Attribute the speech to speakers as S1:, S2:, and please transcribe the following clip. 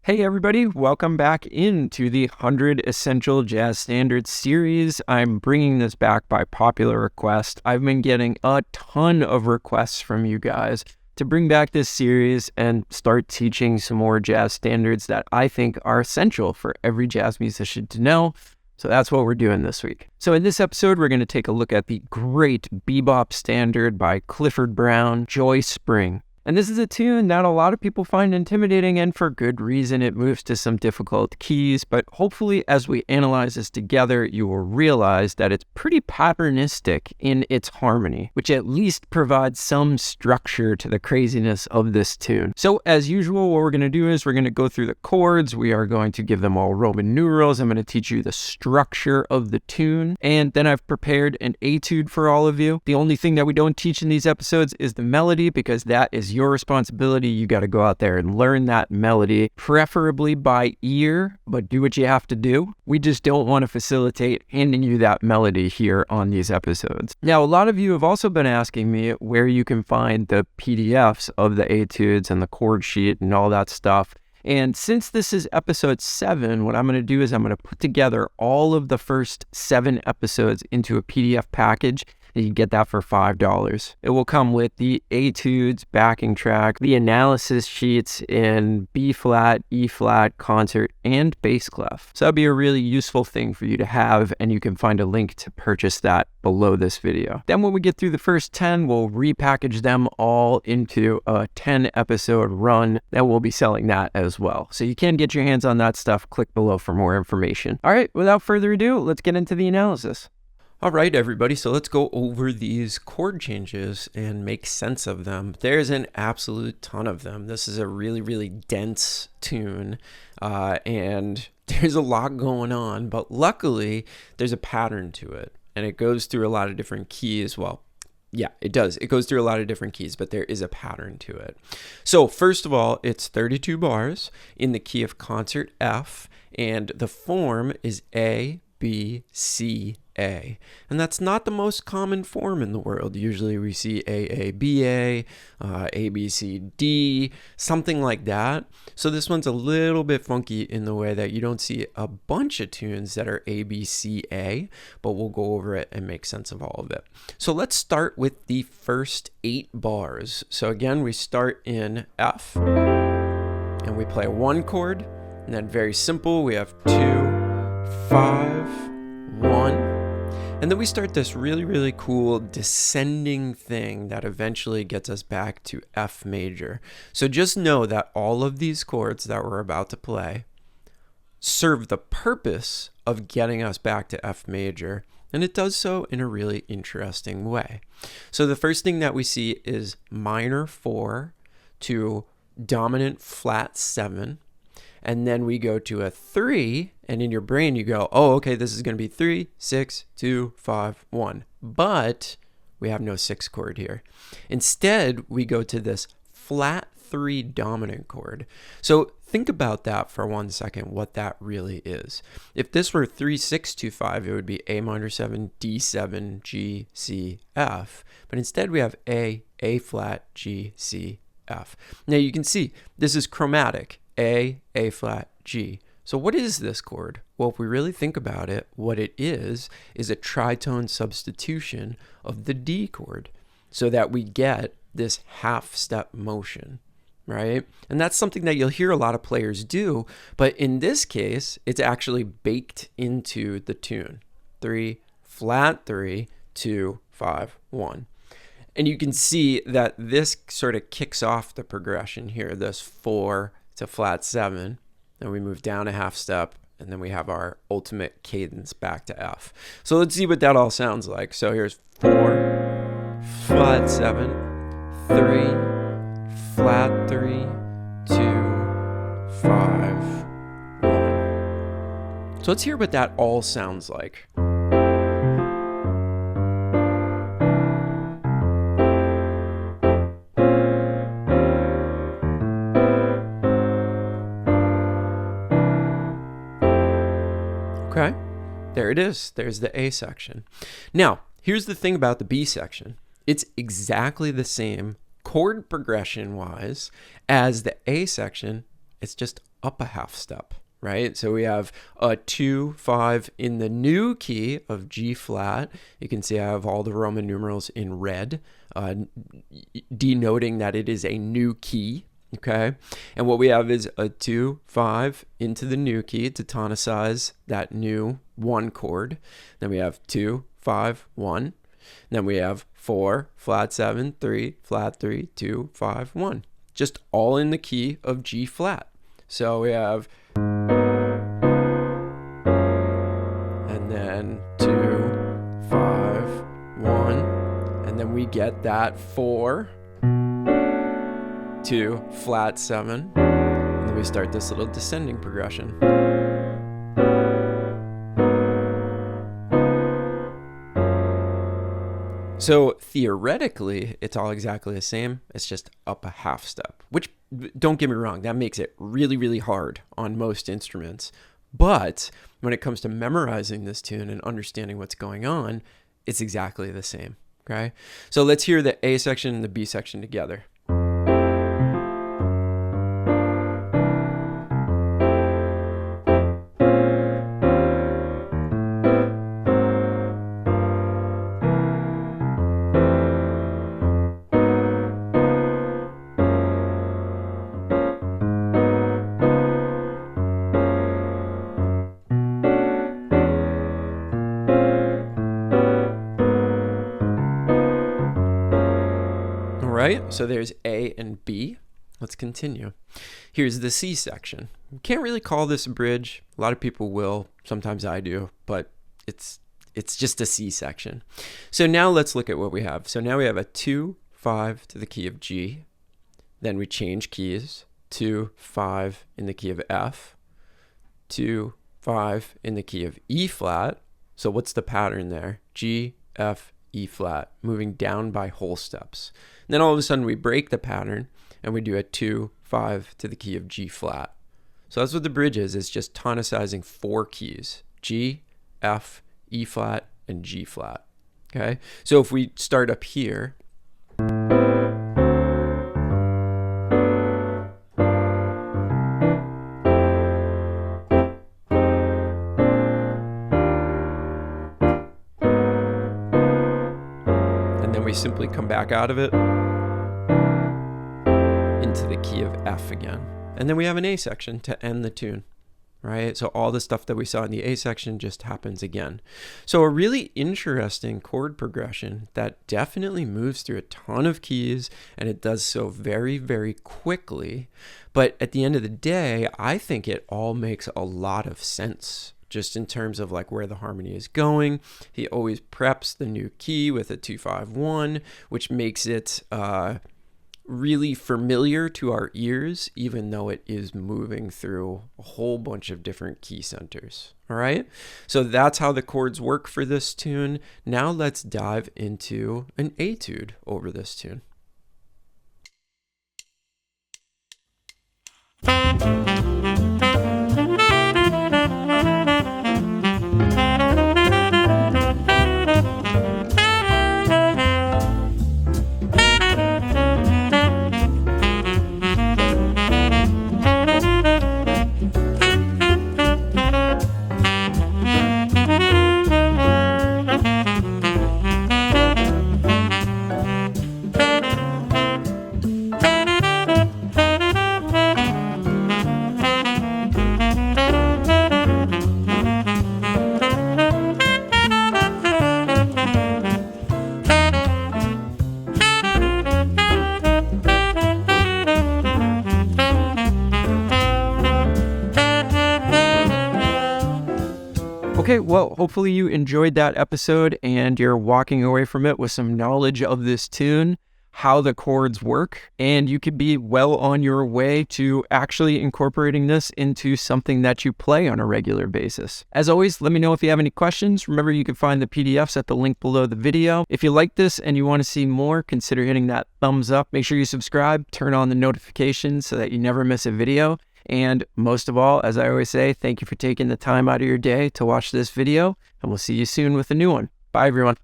S1: Hey everybody, welcome back into the 100 Essential Jazz Standards series. I'm bringing this back by popular request. I've been getting a ton of requests from you guys to bring back this series and start teaching some more jazz standards that I think are essential for every jazz musician to know. So that's what we're doing this week. So in this episode, we're going to take a look at the great bebop standard by Clifford Brown, Joy Spring. And this is a tune that a lot of people find intimidating, and for good reason. It moves to some difficult keys, but hopefully as we analyze this together, you will realize that it's pretty patternistic in its harmony, which at least provides some structure to the craziness of this tune. So as usual, what we're going to do is we're going to go through the chords. We are going to give them all Roman numerals. I'm going to teach you the structure of the tune, and then I've prepared an etude for all of you. The only thing that we don't teach in these episodes is the melody, because that is your responsibility. You got to go out there and learn that melody, preferably by ear, but do what you have to do. We just don't want to facilitate handing you that melody here on these episodes. Now, a lot of you have also been asking me where you can find the PDFs of the etudes and the chord sheet and all that stuff. And since this is episode 7, what I'm going to do is I'm going to put together all of the first 7 episodes into a PDF package. You can get that for $5. It will come with the etudes, backing track, the analysis sheets in B flat, E flat, concert, and bass clef. So that'd be a really useful thing for you to have, and you can find a link to purchase that below this video. Then when we get through the first 10, we'll repackage them all into a 10 episode run. Then we'll be selling that as well. So you can get your hands on that stuff. Click below for more information. All right, without further ado, let's get into the analysis. All right, everybody, so let's go over these chord changes and make sense of them. There's an absolute ton of them. This is a really, really dense tune, and there's a lot going on, but luckily there's a pattern to it, and it goes through a lot of different keys. Well, yeah, it does. It goes through a lot of different keys, but there is a pattern to it. So first of all, it's 32 bars in the key of concert F, and the form is A, B, C, A. And that's not the most common form in the world. Usually we see A, B, A, B, C, D, something like that. So this one's a little bit funky in the way that you don't see a bunch of tunes that are A, B, C, A, but we'll go over it and make sense of all of it. So let's start with the first 8 bars. So again, we start in F, and we play 1 chord, and then very simple, we have 2, 5, 1, and then we start this really, really cool descending thing that eventually gets us back to F major. So just know that all of these chords that we're about to play serve the purpose of getting us back to F major, and it does so in a really interesting way. So the first thing that we see is minor 4 to dominant flat 7. And then we go to a 3, and in your brain you go, oh, okay, this is going to be 3, 6, 2, 5, 1. But we have no 6 chord here. Instead, we go to this flat 3 dominant chord. So think about that for 1 second, what that really is. If this were 3, 6, 2, 5, it would be A minor 7, D7, G, C, F. But instead we have A flat, G, C, F. Now you can see this is chromatic. A flat, G. So what is this chord? Well, if we really think about it, what it is a tritone substitution of the D chord, so that we get this half step motion, right? And that's something that you'll hear a lot of players do, but in this case, it's actually baked into the tune. 3, flat 3, 2, 5, 1. And you can see that this sort of kicks off the progression here, this 4 to flat 7, then we move down a half step, and then we have our ultimate cadence back to F. So let's see what that all sounds like. So here's 4, flat 7, 3, flat 3, 2, 5, 1. So let's hear what that all sounds like. Okay, there it is. There's the A section. Now, here's the thing about the B section. It's exactly the same chord progression wise as the A section it's just up a half step, right? So we have a 2, 5 in the new key of G flat. You can see I have all the Roman numerals in red, denoting that it is a new key, okay? And what we have is a 2, 5 into the new key to tonicize that new 1 chord. Then we have 2, 5, 1. Then we have 4, flat 7, 3, flat 3, 2, 5, 1. Just all in the key of G flat. So we have, and then 2, 5, 1, and then we get that 4, 2, flat 7, and then we start this little descending progression. So theoretically, it's all exactly the same. It's just up a half step, which, don't get me wrong, that makes it really, really hard on most instruments. But when it comes to memorizing this tune and understanding what's going on, it's exactly the same, okay? So let's hear the A section and the B section together. Right, so there's A and B. Let's continue. Here's the C section. You can't really call this a bridge. A lot of people will. Sometimes I do, but it's just a C section. So now let's look at what we have. So now we have a 2, 5 to the key of G. Then we change keys. 2, 5 in the key of F. 2, 5 in the key of E flat. So what's the pattern there? G, F, E flat, moving down by whole steps. And then all of a sudden we break the pattern and we do a 2, 5 to the key of G flat. So that's what the bridge is. It's just tonicizing 4 keys: G, F, E flat, and G flat. Okay. So if we start up here, and then we simply come back out of it into the key of F again. And then we have an A section to end the tune, right? So all the stuff that we saw in the A section just happens again. So a really interesting chord progression that definitely moves through a ton of keys, and it does so very, very quickly. But at the end of the day, I think it all makes a lot of sense, just in terms of like where the harmony is going. He always preps the new key with a 2-5-1, which makes it really familiar to our ears, even though it is moving through a whole bunch of different key centers. All right, so that's how the chords work for this tune. Now let's dive into an etude over this tune. Okay, well, hopefully you enjoyed that episode and you're walking away from it with some knowledge of this tune, how the chords work, and you could be well on your way to actually incorporating this into something that you play on a regular basis. As always, let me know if you have any questions. Remember, you can find the PDFs at the link below the video. If you like this and you want to see more, consider hitting that thumbs up. Make sure you subscribe, turn on the notifications so that you never miss a video. And most of all, as I always say, thank you for taking the time out of your day to watch this video, and we'll see you soon with a new one. Bye, everyone.